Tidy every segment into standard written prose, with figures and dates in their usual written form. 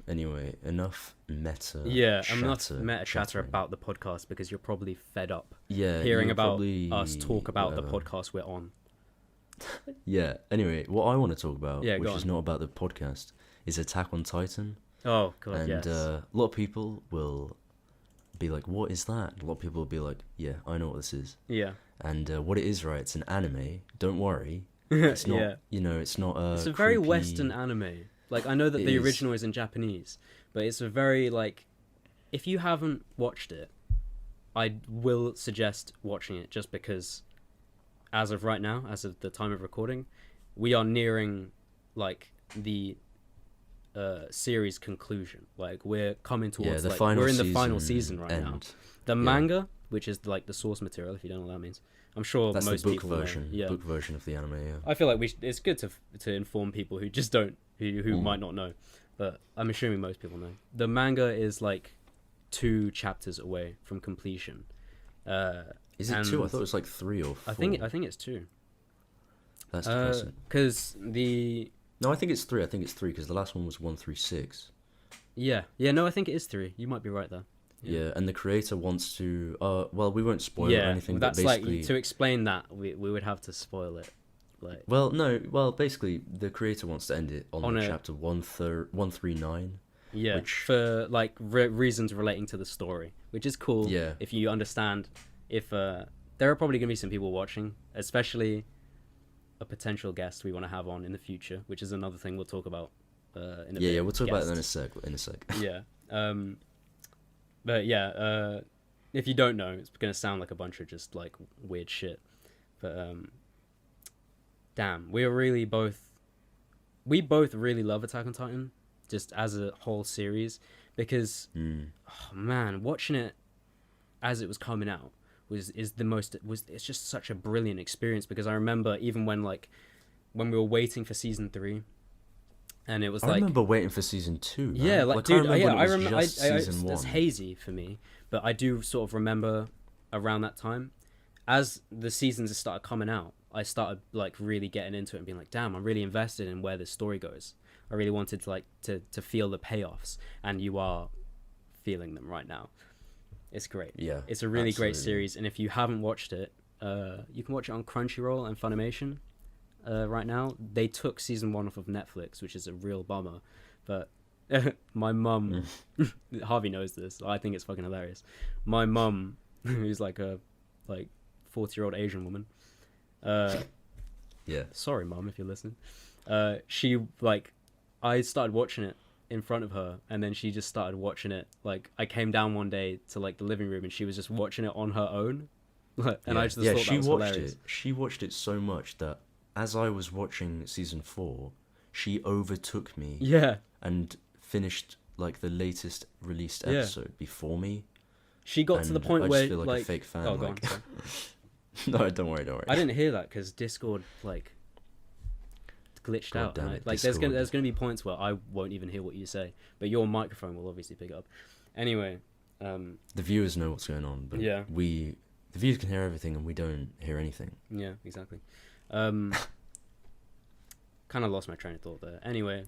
Anyway, enough meta. Yeah, I'm not chatter, meta chatter chattering. about the podcast because you're probably fed up Yeah, hearing you're about probably us talk about the whatever. podcast we're on. Yeah. Anyway, what I want to talk about, Yeah, go which is on. not about the podcast, is Attack on Titan. Oh god, And yes. a lot of people will be like, "What is that?" A lot of people will be like, "Yeah, I know what this is." Yeah. And what it is, right? It's an anime. Don't worry. It's not. Yeah. It's not a. It's a very creepy... Western anime. Like, I know that It the is. original is in Japanese, but it's a very, like, if you haven't watched it, I will suggest watching it just because, as of right now, as of the time of recording, we are nearing, like, the series conclusion. Like, we're coming towards, the like, final we're in the season final season right now. end. The Yeah. manga, which is, like, the source material, if you don't know what that means. I'm sure That's most the book people version. know. Yeah. Book version of the anime. Yeah. I feel like it's good to inform people who just don't who Mm. might not know, but I'm assuming most people know. The manga is like 2 chapters away from completion. Is it and 2? I thought it was like 3 or 4. I think it's 2. That's depressing. Because the No, I think it's 3. I think it's 3 because the last one was 136. yeah no, I think it is 3. You might be right there. Yeah, and the creator wants to. Well, we won't spoil Yeah, anything. that's but basically, like to explain that we would have to spoil it. Like well, no. Well, basically, the creator wants to end it on, On like, a- chapter 139. yeah, which- for like reasons relating to the story, which is cool. Yeah. If you understand, if there are probably gonna be some people watching, especially a potential guest we want to have on in the future, which is another thing we'll talk about in a bit. Yeah, we'll talk about that in a Guests. sec. In a sec. Yeah. But yeah, if you don't know, it's gonna sound like a bunch of just like weird shit. But damn, we both really love Attack on Titan, just as a whole series, because oh man, watching it as it was coming out it's just such a brilliant experience, because I remember even when we were waiting for season 3, and it was I remember waiting for season 2. Man. yeah, like dude, I remember I when it was remember. just season 1. It's hazy for me, but I do sort of remember around that time, as the seasons started coming out, I started like really getting into it and being like, damn, I'm really invested in where this story goes. I really wanted to feel the payoffs, and you are feeling them right now. It's great. Yeah, It's a really great absolutely. series, and if you haven't watched it, you can watch it on Crunchyroll and Funimation. Right now, they took season 1 off of Netflix, which is a real bummer. But my mum, Harvey knows this. I think it's fucking hilarious. My mum, who's like a 40-year-old Asian woman. Yeah. Sorry, mum, if you're listening. She I started watching it in front of her, and then she just started watching it. Like, I came down one day to like the living room, and she was just watching it on her own. And I just thought that she was watched hilarious. it. She watched it so much that as I was watching season 4, she overtook me Yeah. and finished like the latest released Yeah. episode before me. She got to the And point I where just feel like a fake fan. Oh, go like... on, sorry. No, don't worry. I didn't hear that because Discord glitched God out. damn And it, there's Discord. gonna be points where I won't even hear what you say, but your microphone will obviously pick it up. Anyway, The viewers know what's going on, but Yeah. the viewers can hear everything and we don't hear anything. yeah, exactly. Kind of lost my train of thought there. Anyway,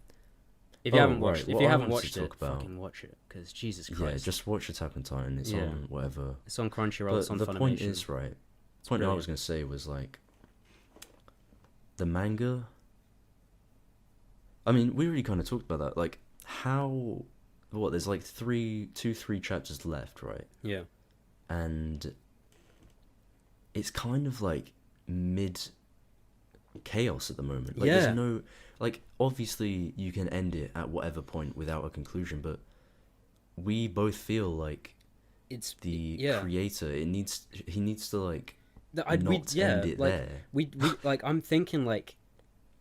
if you Oh, haven't watched, right, if what you I haven't wanted watched to it, talk about- fucking watch it, because Jesus Yeah, Christ, just watch Attack on Titan. It's Yeah. on whatever. it's on Crunchyroll, But it's on the Funimation. point is, right, the point I was brilliant. going to say was like the manga. I mean, we already kind of talked about that. Like, there's like 3 chapters left, right? Yeah, And it's kind of like mid chaos at the moment. Like, Yeah. there's no, like, obviously you can end it at whatever point without a conclusion, but we both feel like it's the yeah. creator, he needs to like Th- not end it like, there. we like, I'm thinking like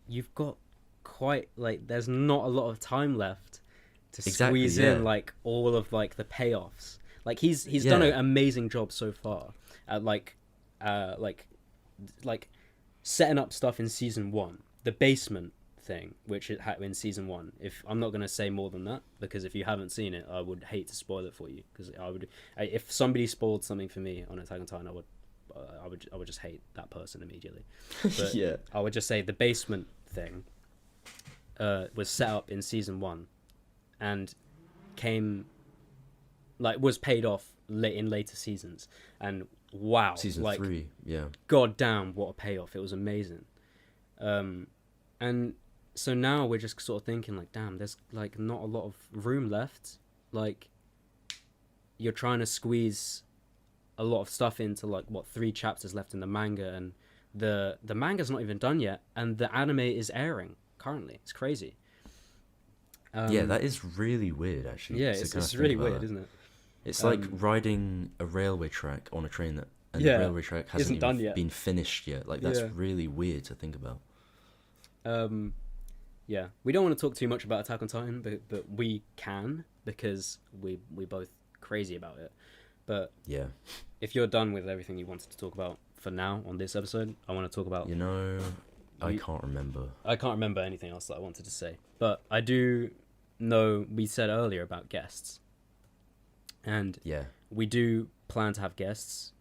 you've got quite like there's not a lot of time left to Exactly, squeeze yeah. in like all of like the payoffs. Like he's done an Yeah. amazing job so far at like setting up stuff in season 1, the basement thing, which it had in season 1. If I'm not gonna say more than that, because if you haven't seen it, I would hate to spoil it for you. Because if somebody spoiled something for me on Attack on Titan, I would just hate that person immediately. But Yeah. I would just say the basement thing was set up in season 1, and came, like, was paid off in later seasons. And wow, Season like, 3, yeah. god damn, what a payoff. It was amazing. And so now we're just sort of thinking, like, damn, there's, like, not a lot of room left. Like, you're trying to squeeze a lot of stuff into, like, what, 3 chapters left in the manga, and the manga's not even done yet, and the anime is airing currently. It's crazy. Yeah, that is really weird, actually. Yeah, to it's kind of think really about weird, that. isn't it? It's like riding a railway track on a train and Yeah, the railway track hasn't isn't done even yet. been finished yet. Like, that's Yeah. really weird to think about. Yeah, we don't want to talk too much about Attack on Titan, but we can, because we both crazy about it. But Yeah. if you're done with everything you wanted to talk about for now on this episode, I want to talk about... You know, I can't remember. I can't remember anything else that I wanted to say. But I do know we said earlier about guests. And Yeah. we do plan to have guests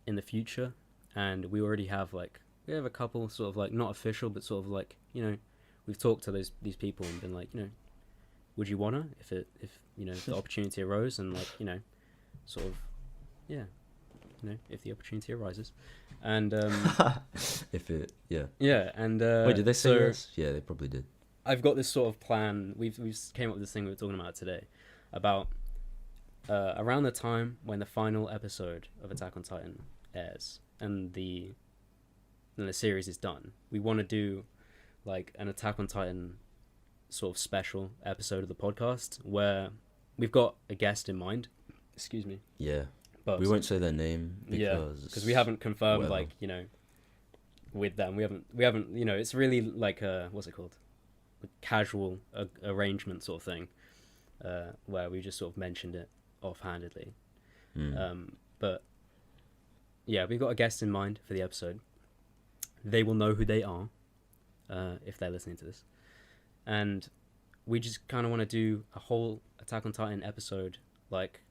in the future. And we already have, like... We have a couple sort of, like, not official, but sort of, like, you know... We've talked to these people and been like, you know, would you wanna if you know, the opportunity arose, and, like, you know, sort of, yeah, you know, if the opportunity arises, and yeah, and Wait, did they say so yes? Yeah, they probably did. I've got this sort of plan. We've came up with this thing we were talking about today, about around the time when the final episode of Attack on Titan airs and the series is done. We want to do, like, an Attack on Titan sort of special episode of the podcast where we've got a guest in mind. Excuse me. Yeah. But We won't say their name because we haven't confirmed, whatever. like, you know, with them. We haven't, you know, it's really like a, what's it called? A casual arrangement sort of thing, where we just sort of mentioned it offhandedly. But yeah, we've got a guest in mind for the episode. They will know who they are. If they're listening to this, and we just kind of want to do a whole Attack on Titan episode, like,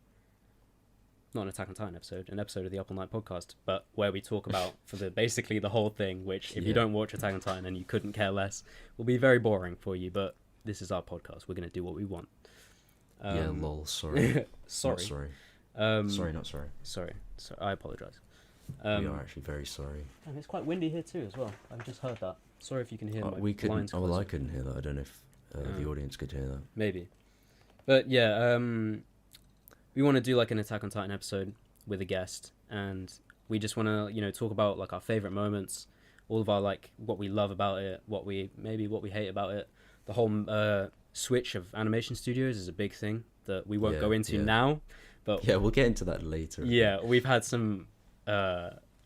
not an Attack on Titan episode, an episode of the Up All Night podcast, but where we talk about for basically the whole thing, which, if you don't watch Attack on Titan and you couldn't care less, will be very boring for you, but this is our podcast. We're going to do what we want. Yeah, lol, sorry. Sorry. Not sorry. Sorry, not sorry. Sorry. So I apologize. We are actually very sorry. And it's quite windy here too as well. I've just heard that. Sorry if you can hear my We couldn't. blinds Oh, well, I closing. couldn't hear that. I don't know if the audience could hear that. Maybe. But yeah, we want to do, like, an Attack on Titan episode with a guest, and we just want to, you know, talk about, like, our favorite moments, all of our, like, what we love about it, what we hate about it. The whole switch of animation studios is a big thing that we won't go into now, but Yeah, we'll get into that later. yeah, we've had some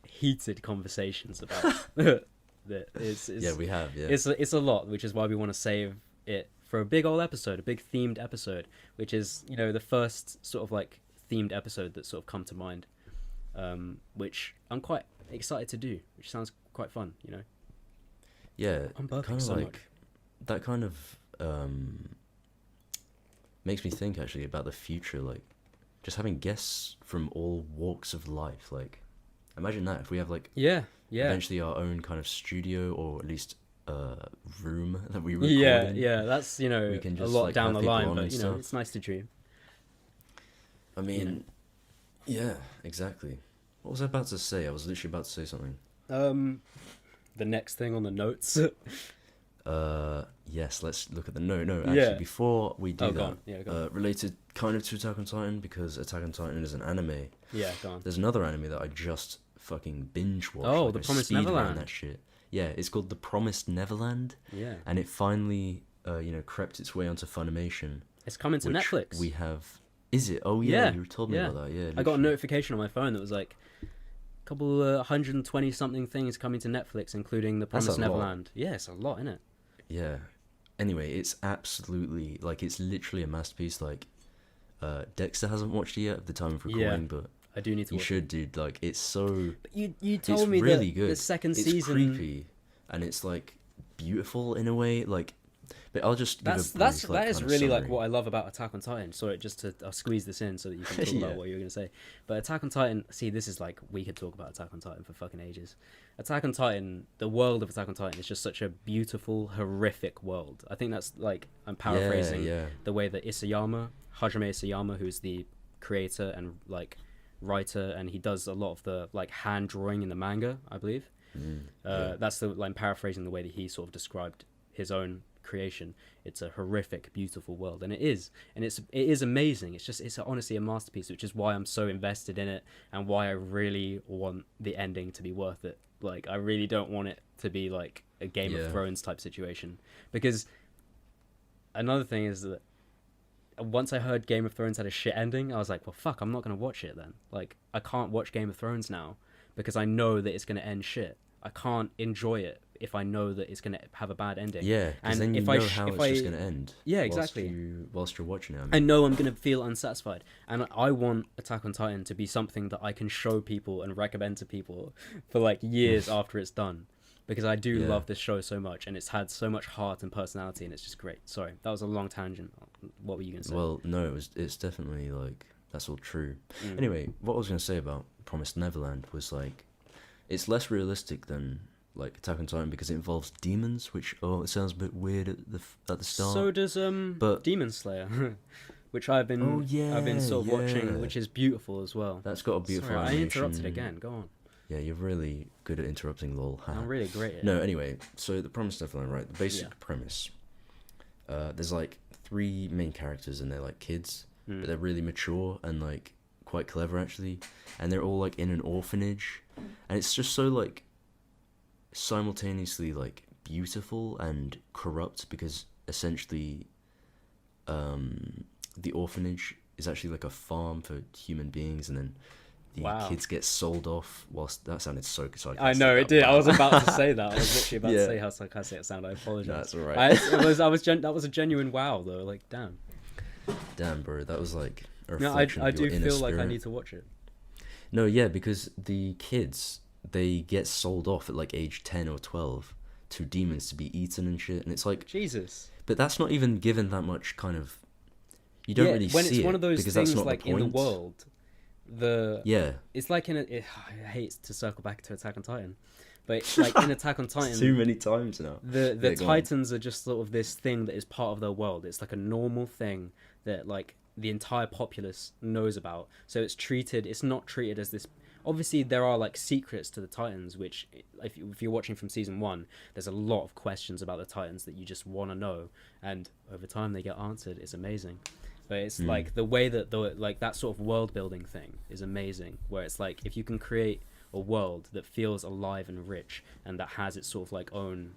heated conversations about that. Yeah, we have. Yeah. It's a lot, which is why we want to save it for a big old episode, a big themed episode, which is, you know, the first sort of, like, themed episode that sort of come to mind, which I'm quite excited to do, which sounds quite fun, you know. Yeah, I'm burping kind of so like much. that kind of makes me think actually about the future, like just having guests from all walks of life. Like, imagine that if we have, like, Yeah. eventually our own kind of studio, or at least room that we record in. Yeah, that's, you know, We can a just, lot like, down have the people line, on but, and you know, stuff. it's nice to dream. I mean, yeah, exactly. What was I about to say? I was literally about to say something. The next thing on the notes. Yes, let's look at the no. Actually, Yeah. before we do Go that, on. Yeah, go on. related kind of to Attack on Titan, because Attack on Titan is an anime. Yeah, go on. There's another anime that I just fucking binge watched. Oh, like, The I Promised speedran Neverland. That shit. Yeah, it's called The Promised Neverland, Yeah. and it finally, crept its way onto Funimation. It's coming to which Netflix. We have. Is it? Oh yeah, Yeah, you told me yeah. about that. Yeah, I got a literally. notification on my phone that was like a couple 120 something things coming to Netflix, including The That's Promised a lot. Neverland. Yeah, it's a lot, isn't it? Yeah. Anyway, it's absolutely, like, it's literally a masterpiece. Like, Dexter hasn't watched it yet at the time of recording, Yeah. but I do need to you watch should, dude. Like, it's so. it. But you It's told me really that good. the second It's season. creepy, and it's, like, beautiful in a way. Like, But I'll just give That's a brief, that is kind of really like summary. what I love about Attack on Titan. Sorry, just to I'll squeeze this in so that you can talk Yeah. about what you were gonna say. But Attack on Titan, see, this is like we could talk about Attack on Titan for fucking ages. Attack on Titan, the world of Attack on Titan is just such a beautiful, horrific world. I think that's like I'm paraphrasing Yeah. the way that Hajime Isayama, who's the creator and like writer, and he does a lot of the like hand drawing in the manga, I believe. Yeah. That's the like paraphrasing the way that he sort of described his own creation. It's a horrific, beautiful world, and it is amazing. It's honestly a masterpiece, which is why I'm so invested in it and why I really want the ending to be worth it. Like, I really don't want it to be like a Game of Thrones type situation, because another thing is that once I heard Game of Thrones had a shit ending, I was like, well, fuck, I'm not gonna watch it then. Like, I can't watch Game of Thrones now because I know that it's gonna end shit. I can't enjoy it if I know that it's gonna have a bad ending. Yeah, because then you know how it's just gonna end. Yeah, exactly. Whilst you're watching it, I know I'm gonna feel unsatisfied, and I want Attack on Titan to be something that I can show people and recommend to people for like years after it's done, because I do love this show so much, and it's had so much heart and personality, and it's just great. Sorry, that was a long tangent. What were you gonna say? Well, no, it's definitely like that's all true. Anyway, what I was gonna say about Promised Neverland was like it's less realistic than like Attack on Titan because it involves demons, which it sounds a bit weird at the start. So does but Demon Slayer, which I've been sort of watching, which is beautiful as well. That's got a beautiful Sorry, animation. I interrupted again. Go on. Yeah, you're really good at interrupting, lol. I'm really great at it. No, anyway, so the Promised Neverland, right? The basic premise. There's like 3 main characters and they're like kids, but they're really mature and like quite clever actually, and they're all like in an orphanage, and it's just so like simultaneously like beautiful and corrupt because essentially the orphanage is actually like a farm for human beings, and then the kids get sold off. Whilst that sounded so sarcastic. I know it did. I was about to say that. I was literally about to say how sarcastic it sounded. I apologize. No, that's alright. That was a genuine wow though. Like damn, bro, that was like a no, reflection I of your do inner feel like I spirit. need to watch it. No, yeah, because the kids, they get sold off at like age 10 or 12 to demons to be eaten and shit, and it's like Jesus. But that's not even given that much kind of. You don't really when see it's one it of those because things that's not like the in point. the world. It's like I hate to circle back to Attack on Titan, but it's like in Attack on Titan, Too many times now. the Titans are just sort of this thing that is part of their world. It's like a normal thing that like the entire populace knows about. So it's not treated as this. Obviously, there are like secrets to the Titans, which if you're watching from season 1, there's a lot of questions about the Titans that you just want to know, and over time they get answered. It's amazing. But it's like the way that like that sort of world building thing is amazing, where it's like if you can create a world that feels alive and rich and that has its sort of like own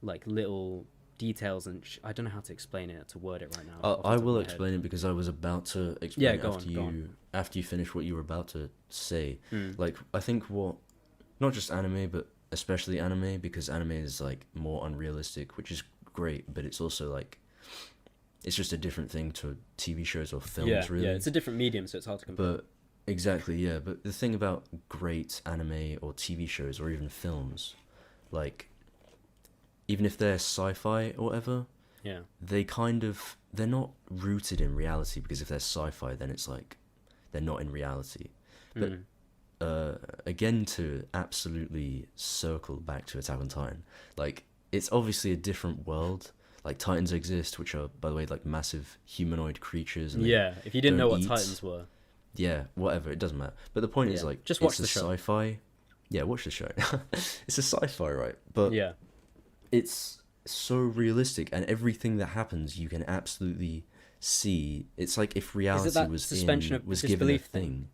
like little details and I don't know how to explain it, to word it right now. I will explain it because I was about to explain it go after on. after you finish what you were about to say. Like I think not just anime but especially anime, because anime is like more unrealistic, which is great, but it's also like it's just a different thing to TV shows or films, really. Yeah, it's a different medium, so it's hard to compare. But exactly, yeah. But the thing about great anime or TV shows or even films, like even if they're sci-fi or whatever, they're not rooted in reality, because if they're sci-fi, then it's like they're not in reality. But again, to absolutely circle back to Attack on Titan, like it's obviously a different world. Like Titans exist, which are, by the way, like massive humanoid creatures. And if you didn't know what eat. Titans were. Yeah, whatever, it doesn't matter. But the point is, like, just watch it's the show. Sci-fi. Yeah, watch the show. It's a sci-fi, right? But it's so realistic, and everything that happens, you can absolutely see. It's like if reality was suspension of was given a disbelief thing.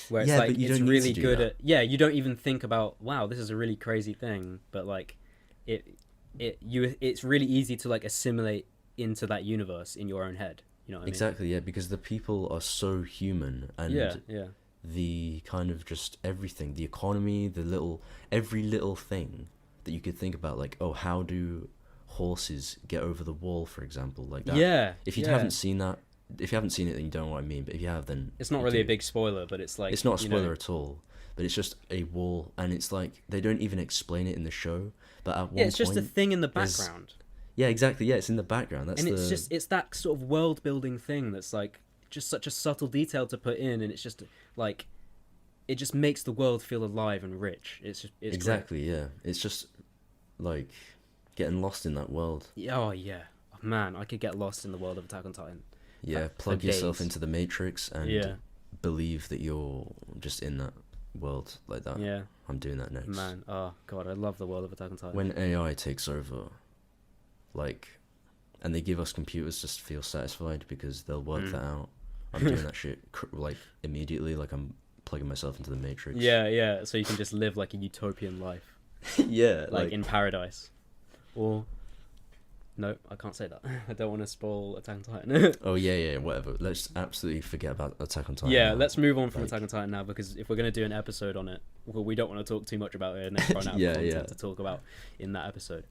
Where it's but like you it's don't need really to do good that. at you don't even think about, wow, this is a really crazy thing, but like it's really easy to like assimilate into that universe in your own head. You know what I mean? Exactly, yeah, because the people are so human, and the kind of just everything, the economy, every little thing that you could think about, like, oh, how do horses get over the wall, for example, like that. Yeah. If you haven't seen that, if you haven't seen it, then you don't know what I mean. But if you have, then it's not really a big spoiler, but it's like, it's not a spoiler at all. But it's just a wall, and it's like they don't even explain it in the show. But at one it's just a point, thing in the background. Yeah, exactly. Yeah, it's in the background. That's And the. it's that sort of world building thing that's like just such a subtle detail to put in, and it's just like it just makes the world feel alive and rich. It's Exactly. Yeah, it's just like getting lost in that world. great. Oh yeah, oh, man, I could get lost in the world of Attack on Titan. Yeah, For plug yourself days. into the Matrix and Yeah, believe that you're just in that world like that. yeah, I'm doing that next. man. Oh god, I love the world of Attack on Titan. When AI takes over, like, and they give us computers just to feel satisfied because they'll work that out. I'm doing that shit like immediately. Like I'm plugging myself into the Matrix. Yeah, yeah. So you can just live like a utopian life, Yeah, like in paradise, or no, I can't say that. I don't want to spoil Attack on Titan. Oh yeah, whatever. Let's absolutely forget about Attack on Titan. Yeah, now. let's move on from Like- Attack on Titan now, because if we're going to do an episode on it, well, we don't want to talk too much about it and then run out Yeah, of content yeah. to talk about in that episode.